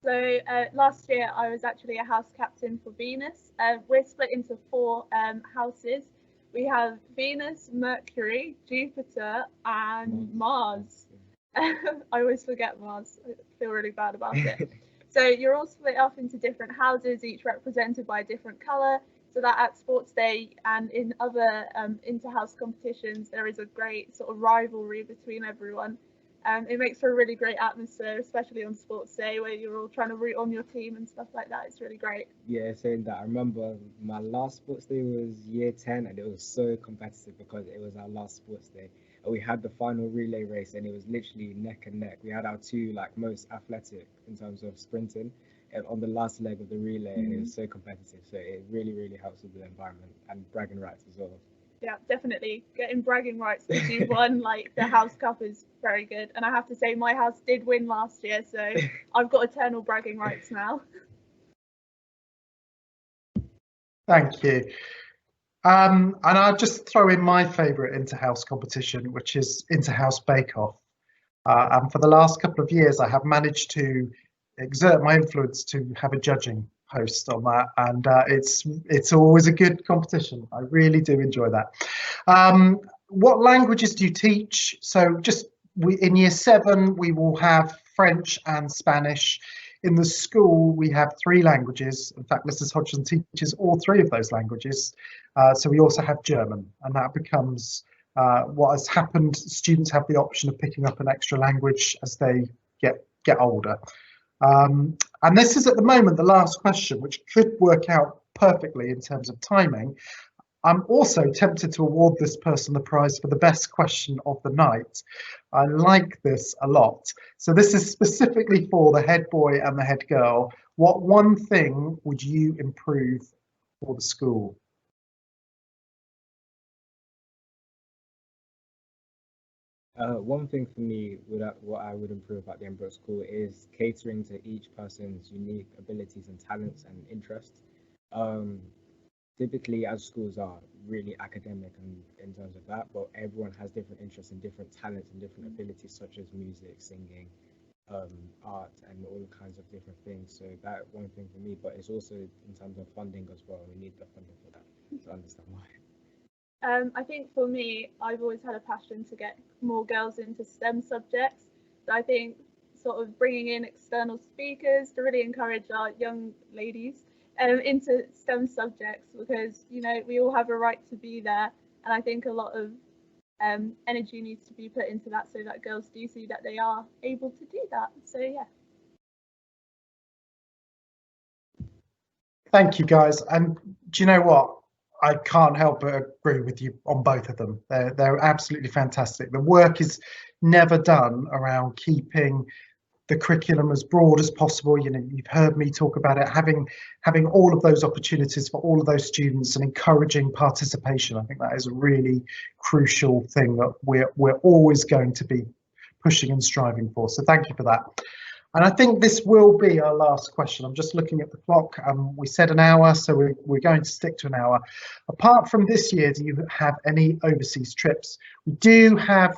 So So last year I was actually a house captain for Venus. We're split into 4 houses. We have Venus, Mercury, Jupiter, and Mars. I always forget Mars. I feel really bad about it. So you're all split up into different houses, each represented by a different colour. So that at Sports Day and in other inter-house competitions, there is a great sort of rivalry between everyone. It makes for a really great atmosphere, especially on Sports Day, where you're all trying to root on your team and stuff like that. It's really great. Yeah, saying that, I remember my last sports day was year 10, and it was so competitive because it was our last sports day. And we had the final relay race, and it was literally neck and neck. We had our 2 most athletic in terms of sprinting on the last leg of the relay, and it was so competitive. So it really, really helps with the environment and bragging rights as well. Yeah, definitely getting bragging rights because you won the House Cup is very good. And I have to say my house did win last year, so I've got eternal bragging rights now. Thank you. And I'll just throw in my favourite inter-house competition, which is Inter-House Bake Off. And for the last couple of years, I have managed to exert my influence to have a judging post on that, and it's always a good competition. I really do enjoy that. What languages do you teach? So in year 7 we will have French and Spanish. In the school we have 3 languages. In fact, Mrs. Hodgson teaches all 3 of those languages. So we also have German, and that becomes what has happened. Students have the option of picking up an extra language as they get older. And this is at the moment the last question, which could work out perfectly in terms of timing. I'm also tempted to award this person the prize for the best question of the night. I like this a lot. So this is specifically for the head boy and the head girl. What one thing would you improve for the school? One thing for me, what I would improve about the Emmbrook School is catering to each person's unique abilities and talents and interests. Typically, as schools are really academic and in terms of that, but everyone has different interests and different talents and different abilities, such as music, singing, art, and all kinds of different things. So that one thing for me, but it's also in terms of funding as well. We need the funding for that to understand why. I think for me, I've always had a passion to get more girls into STEM subjects. So I think sort of bringing in external speakers to really encourage our young ladies into STEM subjects, because we all have a right to be there, and I think a lot of energy needs to be put into that so that girls do see that they are able to do that. So yeah. Thank you, guys. And do you know what? I can't help but agree with you on both of them. They're absolutely fantastic. The work is never done around keeping the curriculum as broad as possible. You've heard me talk about it, having all of those opportunities for all of those students and encouraging participation. I think that is a really crucial thing that we're always going to be pushing and striving for. So thank you for that. And I think this will be our last question. I'm just looking at the clock. We said an hour, so we're going to stick to an hour. Apart from this year, do you have any overseas trips? We do have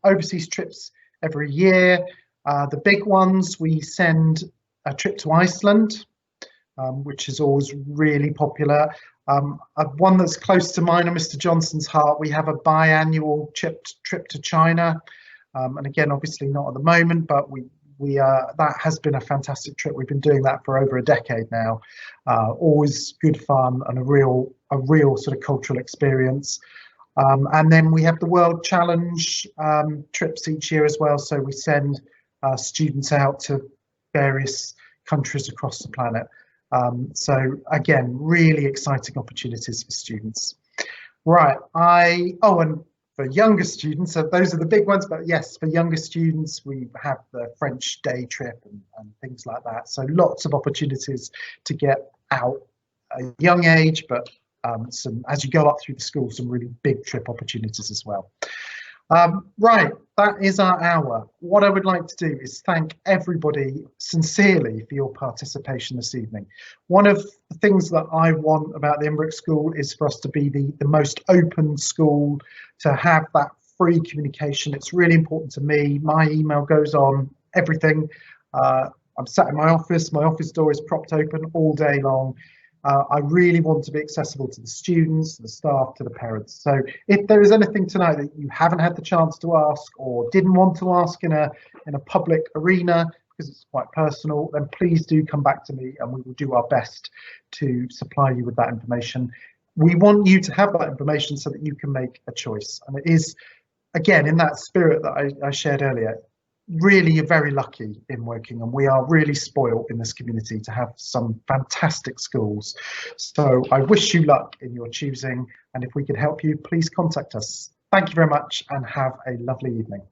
overseas trips every year. The big ones, we send a trip to Iceland, which is always really popular. One that's close to mine and Mr. Johnson's heart, we have a biannual trip to China. And again, obviously not at the moment, but that has been a fantastic trip. We've been doing that for over a decade now. Always good fun and a real sort of cultural experience. And then we have the World Challenge trips each year as well. So we send students out to various countries across the planet. So again, really exciting opportunities for students. Right, and for younger students, so those are the big ones, but yes, for younger students, we have the French day trip and things like that. So lots of opportunities to get out at a young age, but as you go up through the school, some really big trip opportunities as well. Right, that is our hour. What I would like to do is thank everybody sincerely for your participation this evening. One of the things that I want about the Emmbrook School is for us to be the most open school, to have that free communication. It's really important to me. My email goes on everything. I'm sat in my office door is propped open all day long. I really want to be accessible to the students, the staff, to the parents. So if there is anything tonight that you haven't had the chance to ask or didn't want to ask in a public arena because it's quite personal, then please do come back to me and we will do our best to supply you with that information. We want you to have that information so that you can make a choice. And it is, again, in that spirit that I shared earlier, really you're very lucky in Woking, and we are really spoiled in this community to have some fantastic schools. So I wish you luck in your choosing, and if we can help you, please contact us. Thank you very much and have a lovely evening.